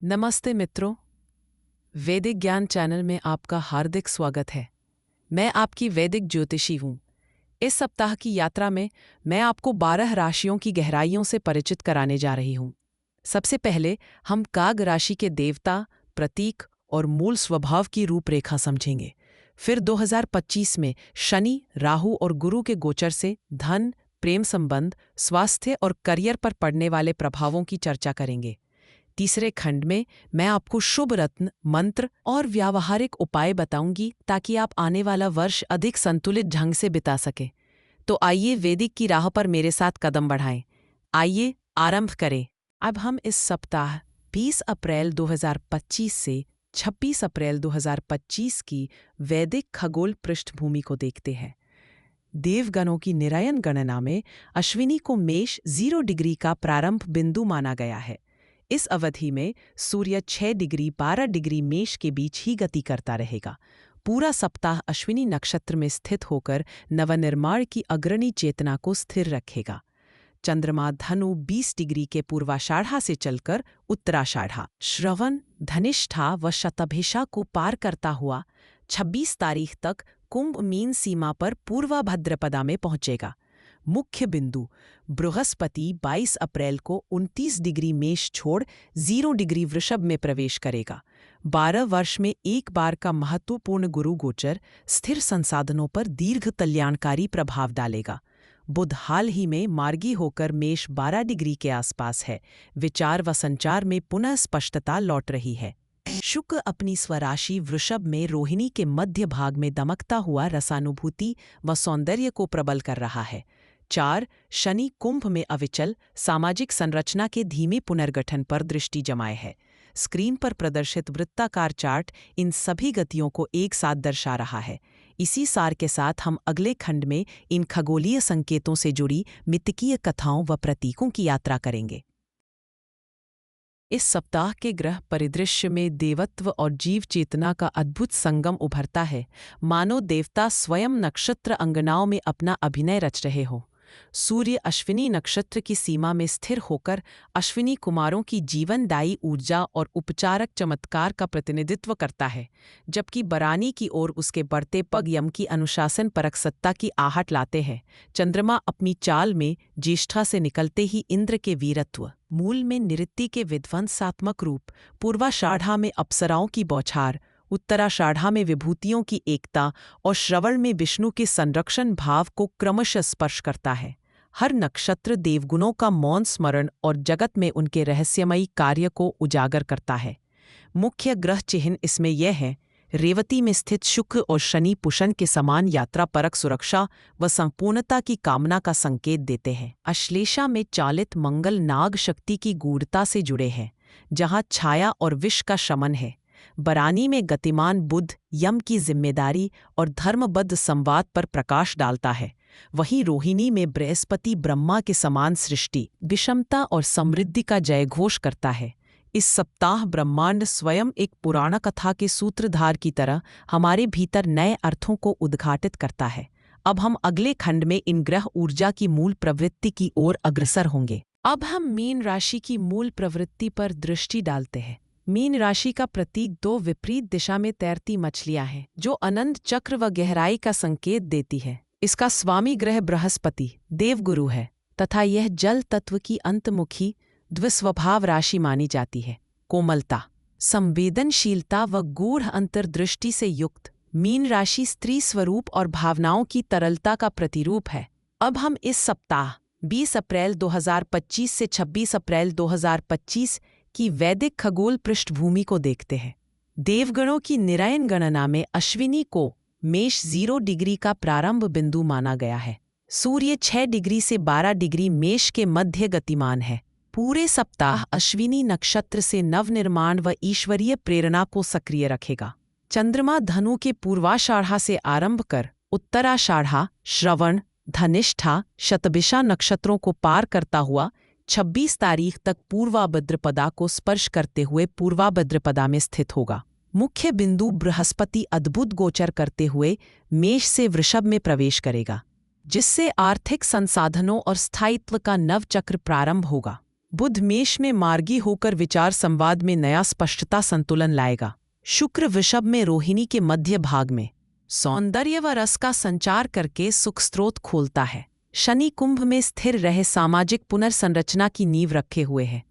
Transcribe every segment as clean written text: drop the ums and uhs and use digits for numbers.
नमस्ते मित्रों, वैदिक ज्ञान चैनल में आपका हार्दिक स्वागत है। मैं आपकी वैदिक ज्योतिषी हूँ। इस सप्ताह की यात्रा में मैं आपको 12 राशियों की गहराइयों से परिचित कराने जा रही हूँ। सबसे पहले हम काग राशि के देवता, प्रतीक और मूल स्वभाव की रूपरेखा समझेंगे। फिर 2025 में शनि, राहु और गुरु के गोचर से धन, प्रेम संबंध, स्वास्थ्य और करियर पर पड़ने वाले प्रभावों की चर्चा करेंगे। तीसरे खंड में मैं आपको शुभ रत्न, मंत्र और व्यावहारिक उपाय बताऊंगी ताकि आप आने वाला वर्ष अधिक संतुलित ढंग से बिता सकें। तो आइए वैदिक की राह पर मेरे साथ कदम बढ़ाएं। आइए आरंभ करें। अब हम इस सप्ताह 20 अप्रैल 2025 से 26 अप्रैल 2025 की वैदिक खगोल पृष्ठभूमि को देखते हैं। देवगणों की निरयन गणना में अश्विनी को मेष 0 डिग्री का प्रारंभ बिंदु माना गया है। इस अवधि में सूर्य 6 डिग्री 12 डिग्री मेष के बीच ही गति करता रहेगा। पूरा सप्ताह अश्विनी नक्षत्र में स्थित होकर नवनिर्माण की अग्रणी चेतना को स्थिर रखेगा। चंद्रमा धनु 20 डिग्री के पूर्वाषाढ़ा से चलकर उत्तराषाढ़ा, श्रवण, धनिष्ठा व शतभिषा को पार करता हुआ 26 तारीख तक कुंभ मीन सीमा पर पूर्वाभद्रपदा में पहुंचेगा। मुख्य बिंदु बृहस्पति 22 अप्रैल को 29 डिग्री मेष छोड़ 0 डिग्री वृषभ में प्रवेश करेगा। 12 वर्ष में एक बार का महत्वपूर्ण गुरु गोचर स्थिर संसाधनों पर दीर्घ कल्याणकारी प्रभाव डालेगा। बुध हाल ही में मार्गी होकर मेष 12 डिग्री के आसपास है। विचार व संचार में पुनः स्पष्टता लौट रही है। शुक्र अपनी स्वराशि वृषभ में रोहिणी के मध्य भाग में दमकता हुआ रसानुभूति व सौंदर्य को प्रबल कर रहा है। 4 शनि कुंभ में अविचल सामाजिक संरचना के धीमे पुनर्गठन पर दृष्टि जमाए है। स्क्रीन पर प्रदर्शित वृत्ताकार चार्ट इन सभी गतियों को एक साथ दर्शा रहा है। इसी सार के साथ हम अगले खंड में इन खगोलीय संकेतों से जुड़ी मितकीय कथाओं व प्रतीकों की यात्रा करेंगे। इस सप्ताह के ग्रह परिदृश्य में देवत्व और जीव चेतना का अद्भुत संगम उभरता है, मानो देवता स्वयं नक्षत्र अंगनाओं में अपना अभिनय रच रहे हो। सूर्य अश्विनी नक्षत्र की सीमा में स्थिर होकर अश्विनी कुमारों की जीवनदायी ऊर्जा और उपचारक चमत्कार का प्रतिनिधित्व करता है, जबकि बरानी की ओर उसके बढ़ते पग यम की अनुशासन परक सत्ता की आहट लाते हैं। चंद्रमा अपनी चाल में ज्येष्ठा से निकलते ही इंद्र के वीरत्व, मूल में निऋत्ति के विध्वंसात्मक रूप, पूर्वाषाढ़ा में अप्सराओं की बौछार, उत्तराषाढ़ा में विभूतियों की एकता और श्रवण में विष्णु के संरक्षण भाव को क्रमशः स्पर्श करता है। हर नक्षत्र देवगुणों का मौन स्मरण और जगत में उनके रहस्यमयी कार्य को उजागर करता है। मुख्य ग्रह चिह्न इसमें यह है: रेवती में स्थित शुक्र और शनि पुषन के समान यात्रा परक सुरक्षा व संपूर्णता की कामना का संकेत देते हैं। अश्लेषा में चालित मंगल नाग शक्ति की गूढ़ता से जुड़े हैं, जहाँ छाया और विष का शमन है। बरानी में गतिमान बुध यम की जिम्मेदारी और धर्मबद्ध संवाद पर प्रकाश डालता है। वहीं रोहिणी में बृहस्पति ब्रह्मा के समान सृष्टि, विषमता और समृद्धि का जयघोष करता है। इस सप्ताह ब्रह्मांड स्वयं एक पुराण कथा के सूत्रधार की तरह हमारे भीतर नए अर्थों को उद्घाटित करता है। अब हम अगले खंड में इन ग्रह ऊर्जा की मूल प्रवृत्ति की ओर अग्रसर होंगे। अब हम मीन राशि की मूल प्रवृत्ति पर दृष्टि डालते हैं। मीन राशि का प्रतीक 2 विपरीत दिशा में तैरती मछलियां हैं, जो अनंत चक्र व गहराई का संकेत देती है। इसका स्वामी ग्रह बृहस्पति देवगुरु है तथा यह जल तत्व की अंतमुखी द्विस्वभाव राशि मानी जाती है। कोमलता, संवेदनशीलता व गूढ़ अंतर्दृष्टि से युक्त मीन राशि स्त्री स्वरूप और भावनाओं की तरलता का प्रतिरूप है। अब हम इस सप्ताह 20 अप्रैल 2025 से 26 अप्रैल 2025 की वैदिक खगोल पृष्ठभूमि को देखते हैं। देवगणों की निरयन गणना में अश्विनी को मेष 0 डिग्री का प्रारंभ बिंदु माना गया है। सूर्य 6 डिग्री से 12 डिग्री मेष के मध्य गतिमान है। पूरे सप्ताह अश्विनी नक्षत्र से नवनिर्माण व ईश्वरीय प्रेरणा को सक्रिय रखेगा। चंद्रमा धनु के पूर्वाषाढ़ा से आरंभ कर उत्तराषाढ़ा, श्रवण, धनिष्ठा, शतभिषा नक्षत्रों को पार करता हुआ 26 तारीख तक पूर्वाभद्रपदा को स्पर्श करते हुए पूर्वाभद्रपदा में स्थित होगा। मुख्य बिंदु बृहस्पति अद्भुत गोचर करते हुए मेष से वृषभ में प्रवेश करेगा, जिससे आर्थिक संसाधनों और स्थायित्व का नव चक्र प्रारंभ होगा। बुध मेष में मार्गी होकर विचार संवाद में नया स्पष्टता संतुलन लाएगा। शुक्र वृषभ में रोहिणी के मध्य भाग में सौंदर्य व रस का संचार करके सुख स्रोत खोलता है। शनि कुंभ में स्थिर रहे सामाजिक पुनर्संरचना की नींव रखे हुए है।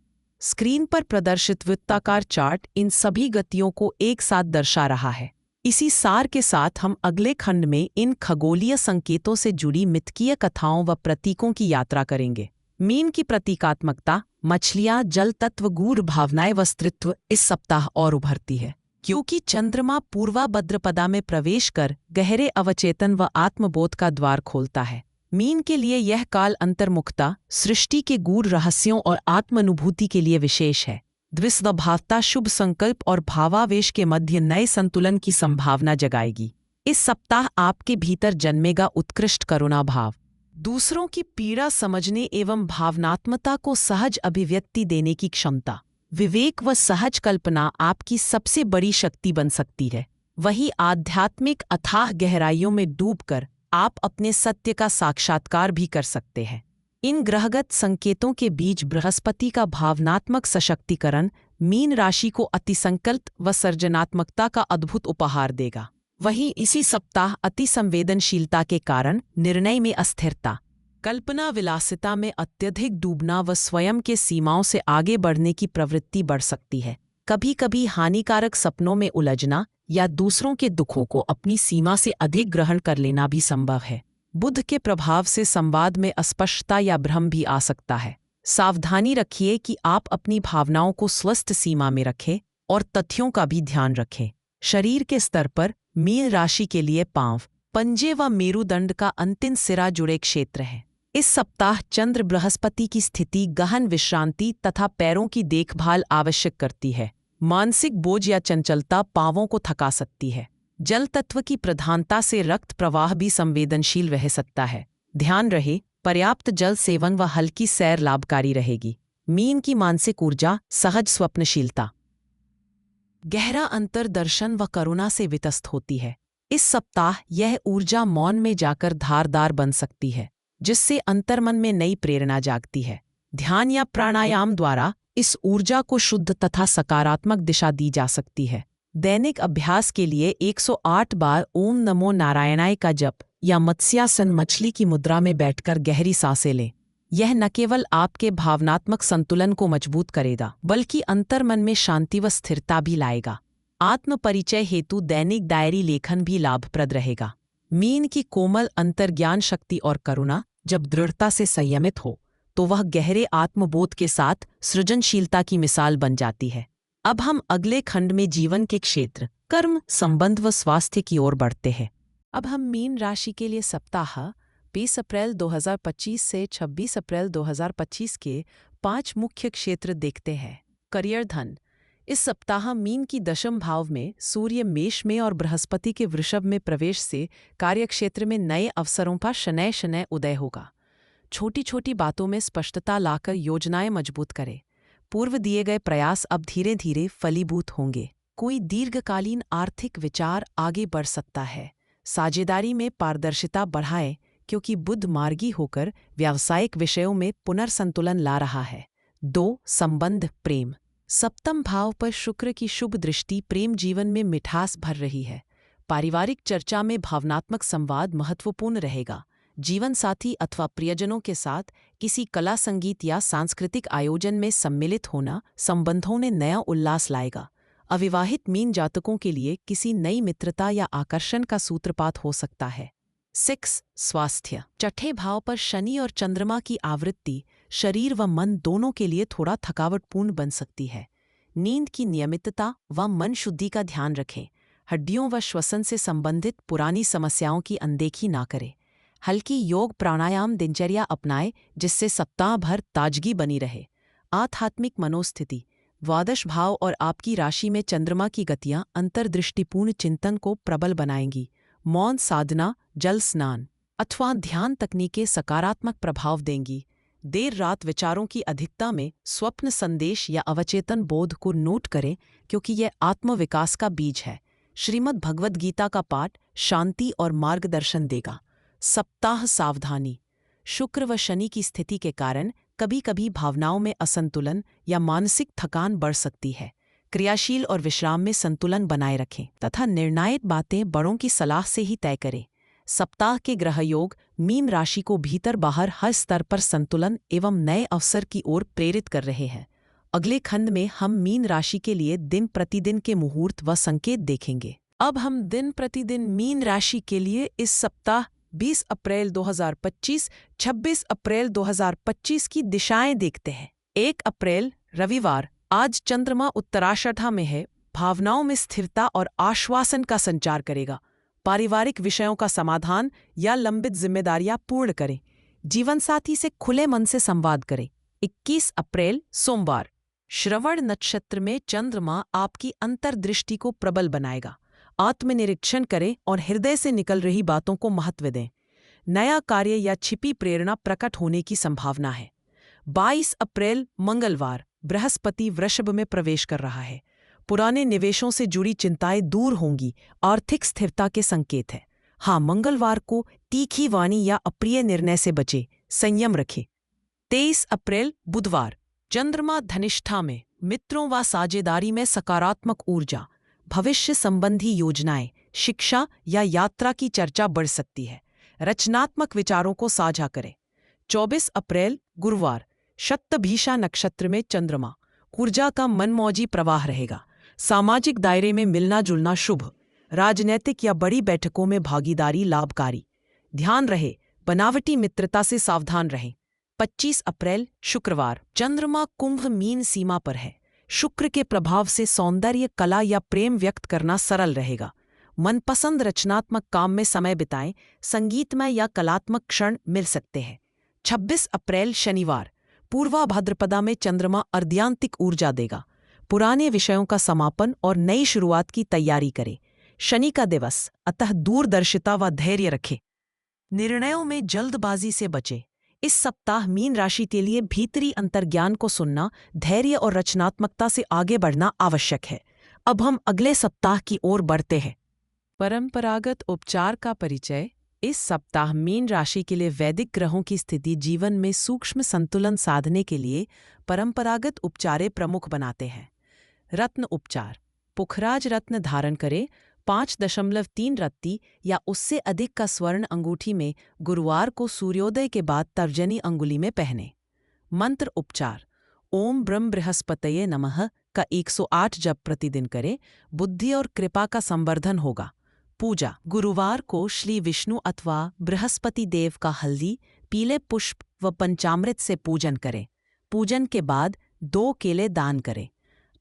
स्क्रीन पर प्रदर्शित वृत्ताकार चार्ट इन सभी गतियों को एक साथ दर्शा रहा है। इसी सार के साथ हम अगले खंड में इन खगोलीय संकेतों से जुड़ी मिथकीय कथाओं व प्रतीकों की यात्रा करेंगे। मीन की प्रतीकात्मकता, मछलियां, जल तत्व, गूढ़ भावनाएं व स्त्रीत्व इस सप्ताह और उभरती है, क्योंकि चंद्रमा पूर्वा भद्रपदा में प्रवेश कर गहरे अवचेतन व आत्मबोध का द्वार खोलता है। मीन के लिए यह काल अंतर्मुखता, सृष्टि के गूढ़ रहस्यों और आत्मानुभूति के लिए विशेष है। द्विस्वभावता, शुभ संकल्प और भावावेश के मध्य नए संतुलन की संभावना जगाएगी। इस सप्ताह आपके भीतर जन्मेगा उत्कृष्ट करुणा भाव, दूसरों की पीड़ा समझने एवं भावनात्मकता को सहज अभिव्यक्ति देने की क्षमता। विवेक व सहज कल्पना आपकी सबसे बड़ी शक्ति बन सकती है। वही आध्यात्मिक अथाह गहराइयों में डूबकर आप अपने सत्य का साक्षात्कार भी कर सकते हैं। इन ग्रहगत संकेतों के बीच बृहस्पति का भावनात्मक सशक्तिकरण मीन राशि को अतिसंकल्प व सर्जनात्मकता का अद्भुत उपहार देगा। वहीं इसी सप्ताह अति संवेदनशीलता के कारण निर्णय में अस्थिरता, कल्पना विलासिता में अत्यधिक डूबना व स्वयं के सीमाओं से आगे बढ़ने की प्रवृत्ति बढ़ सकती है। कभी कभी हानिकारक सपनों में उलझना या दूसरों के दुखों को अपनी सीमा से अधिक ग्रहण कर लेना भी संभव है। बुध के प्रभाव से संवाद में अस्पष्टता या भ्रम भी आ सकता है। सावधानी रखिए कि आप अपनी भावनाओं को स्वस्थ सीमा में रखें और तथ्यों का भी ध्यान रखें। शरीर के स्तर पर मीन राशि के लिए पांव, पंजे व मेरुदंड का अंतिम सिरा जुड़े क्षेत्र है। इस सप्ताह चंद्र बृहस्पति की स्थिति गहन विश्रांति तथा पैरों की देखभाल आवश्यक करती है। मानसिक बोझ या चंचलता पांवों को थका सकती है। जल तत्व की प्रधानता से रक्त प्रवाह भी संवेदनशील रह सकता है। ध्यान रहे, पर्याप्त जल सेवन व हल्की सैर लाभकारी रहेगी। मीन की मानसिक ऊर्जा, सहज स्वप्नशीलता, गहरा अंतर्दर्शन व करुणा से वितस्त होती है। इस सप्ताह यह ऊर्जा मौन में जाकर धारदार बन सकती है, जिससे अंतर्मन में नई प्रेरणा जागती है। ध्यान या प्राणायाम द्वारा इस ऊर्जा को शुद्ध तथा सकारात्मक दिशा दी जा सकती है। दैनिक अभ्यास के लिए 108 बार ओम नमो नारायणाय का जप या मत्स्यासन मछली की मुद्रा में बैठकर गहरी सांसें लें। यह न केवल आपके भावनात्मक संतुलन को मजबूत करेगा, बल्कि अंतर्मन में शांति व स्थिरता भी लाएगा। आत्म परिचय हेतु दैनिक डायरी लेखन भी लाभप्रद रहेगा। मीन की कोमल अंतर्ज्ञान शक्ति और करुणा जब दृढ़ता से संयमित हो तो वह गहरे आत्मबोध के साथ सृजनशीलता की मिसाल बन जाती है। अब हम अगले खंड में जीवन के क्षेत्र, कर्म, संबंध व स्वास्थ्य की ओर बढ़ते हैं। अब हम मीन राशि के लिए सप्ताह 20 अप्रैल 2025 से 26 अप्रैल 2025 के 5 मुख्य क्षेत्र देखते हैं। करियर, धन। इस सप्ताह मीन की दशम भाव में सूर्य मेष में और बृहस्पति के वृषभ में प्रवेश से कार्यक्षेत्र में नए अवसरों पर शनैः शनैः उदय होगा। छोटी छोटी बातों में स्पष्टता लाकर योजनाएं मजबूत करें। पूर्व दिए गए प्रयास अब धीरे धीरे फलीभूत होंगे। कोई दीर्घकालीन आर्थिक विचार आगे बढ़ सकता है। साझेदारी में पारदर्शिता बढ़ाएं, क्योंकि बुध मार्गी होकर व्यावसायिक विषयों में पुनर्संतुलन ला रहा है। 2. संबंध, प्रेम। सप्तम भाव पर शुक्र की शुभ दृष्टि प्रेम जीवन में मिठास भर रही है। पारिवारिक चर्चा में भावनात्मक संवाद महत्वपूर्ण रहेगा। जीवन साथी अथवा प्रियजनों के साथ किसी कला, संगीत या सांस्कृतिक आयोजन में सम्मिलित होना संबंधों में नया उल्लास लाएगा। अविवाहित मीन जातकों के लिए किसी नई मित्रता या आकर्षण का सूत्रपात हो सकता है। 6. स्वास्थ्य। छठे भाव पर शनि और चंद्रमा की आवृत्ति शरीर व मन दोनों के लिए थोड़ा थकावटपूर्ण बन सकती है। नींद की नियमितता व मन शुद्धि का ध्यान रखें। हड्डियों व श्वसन से संबंधित पुरानी समस्याओं की अनदेखी ना करें। हल्की योग प्राणायाम दिनचर्या अपनाएं, जिससे सप्ताह भर ताजगी बनी रहे। आध्यात्मिक मनोस्थिति। द्वादश भाव और आपकी राशि में चंद्रमा की गतियां अंतर्दृष्टिपूर्ण चिंतन को प्रबल बनाएंगी। मौन साधना, जल स्नान अथवा ध्यान तकनीकें सकारात्मक प्रभाव देंगी। देर रात विचारों की अधिकता में स्वप्न संदेश या अवचेतन बोध को नोट करें, क्योंकि यह आत्मविकास का बीज है। श्रीमद् भगवद गीता का पाठ शांति और मार्गदर्शन देगा। सप्ताह सावधानी। शुक्र व शनि की स्थिति के कारण कभी कभी भावनाओं में असंतुलन या मानसिक थकान बढ़ सकती है। क्रियाशील और विश्राम में संतुलन बनाए रखें तथा निर्णायक बातें बड़ों की सलाह से ही तय करें। सप्ताह के ग्रह योग मीन राशि को भीतर बाहर हर स्तर पर संतुलन एवं नए अवसर की ओर प्रेरित कर रहे हैं। अगले खंड में हम मीन राशि के लिए दिन प्रतिदिन के मुहूर्त व संकेत देखेंगे। अब हम दिन प्रतिदिन मीन राशि के लिए इस सप्ताह 20 अप्रैल 2025, 26 अप्रैल 2025 की दिशाएं देखते हैं। 1 अप्रैल रविवार, आज चंद्रमा उत्तराषाढ़ा में है। भावनाओं में स्थिरता और आश्वासन का संचार करेगा। पारिवारिक विषयों का समाधान या लंबित जिम्मेदारियां पूर्ण करें। जीवनसाथी से खुले मन से संवाद करें। 21 अप्रैल सोमवार, श्रवण नक्षत्र में चंद्रमा आपकी अंतर्दृष्टि को प्रबल बनाएगा। आत्मनिरीक्षण करें और हृदय से निकल रही बातों को महत्व दें। नया कार्य या छिपी प्रेरणा प्रकट होने की संभावना है। 22 अप्रैल मंगलवार, बृहस्पति वृषभ में प्रवेश कर रहा है। पुराने निवेशों से जुड़ी चिंताएं दूर होंगी। आर्थिक स्थिरता के संकेत है। हाँ, मंगलवार को तीखी वाणी या अप्रिय निर्णय से बचे, संयम रखें। 23 अप्रैल बुधवार, चंद्रमा धनिष्ठा में, मित्रों व साझेदारी में सकारात्मक ऊर्जा। भविष्य संबंधी योजनाएं, शिक्षा या यात्रा की चर्चा बढ़ सकती है। रचनात्मक विचारों को साझा करें। 24 अप्रैल गुरुवार, शतभिषा नक्षत्र में चंद्रमा, ऊर्जा का मनमौजी प्रवाह रहेगा। सामाजिक दायरे में मिलना जुलना शुभ। राजनैतिक या बड़ी बैठकों में भागीदारी लाभकारी। ध्यान रहे, बनावटी मित्रता से सावधान रहें। 25 अप्रैल शुक्रवार, चंद्रमा कुंभ मीन सीमा पर है। शुक्र के प्रभाव से सौंदर्य, कला या प्रेम व्यक्त करना सरल रहेगा। मनपसंद रचनात्मक काम में समय बिताएं। संगीतमय या कलात्मक क्षण मिल सकते हैं। 26 अप्रैल शनिवार, पूर्वा भाद्रपदा में चंद्रमा अर्धयांतिक ऊर्जा देगा। पुराने विषयों का समापन और नई शुरुआत की तैयारी करें। शनि का दिवस, अतः दूरदर्शिता व धैर्य रखें। निर्णयों में जल्दबाजी से बचें। इस सप्ताह मीन राशि के लिए भीतरी अंतर्ज्ञान को सुनना, धैर्य और रचनात्मकता से आगे बढ़ना आवश्यक है। अब हम अगले सप्ताह की ओर बढ़ते हैं। परंपरागत उपचार का परिचय। इस सप्ताह मीन राशि के लिए वैदिक ग्रहों की स्थिति जीवन में सूक्ष्म संतुलन साधने के लिए परंपरागत उपचारें प्रमुख बनाते हैं। रत्न उपचार। पुखराज रत्न धारण करें। 5.3 रत्ती या उससे अधिक का स्वर्ण अंगूठी में गुरुवार को सूर्योदय के बाद तर्जनी अंगुली में पहने। मंत्र उपचार। ओम ब्रह्म बृहस्पतये नमः का 108 जप प्रतिदिन करें। बुद्धि और कृपा का संवर्धन होगा। पूजा। गुरुवार को श्री विष्णु अथवा बृहस्पति देव का हल्दी, पीले पुष्प व पंचामृत से पूजन करें। पूजन के बाद 2 केले दान करें।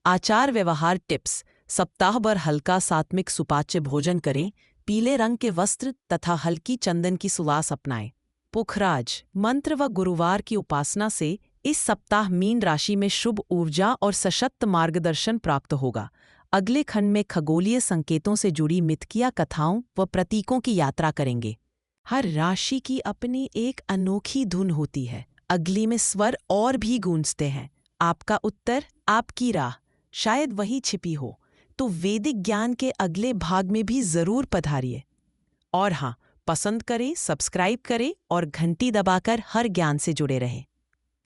आचार व्यवहार टिप्स। सप्ताह भर हल्का सात्विक सुपाच्य भोजन करें। पीले रंग के वस्त्र तथा हल्की चंदन की सुवास अपनाएं। पुखराज मंत्र व गुरुवार की उपासना से इस सप्ताह मीन राशि में शुभ ऊर्जा और सशक्त मार्गदर्शन प्राप्त होगा। अगले खंड में खगोलीय संकेतों से जुड़ी मिथकिया कथाओं व प्रतीकों की यात्रा करेंगे। हर राशि की अपनी एक अनोखी धुन होती है। अगली में स्वर और भी गूंजते हैं। आपका उत्तर, आपकी राह शायद वही छिपी हो। तो वैदिक ज्ञान के अगले भाग में भी जरूर पधारिए। और हाँ, पसंद करें, सब्सक्राइब करें और घंटी दबाकर हर ज्ञान से जुड़े रहें।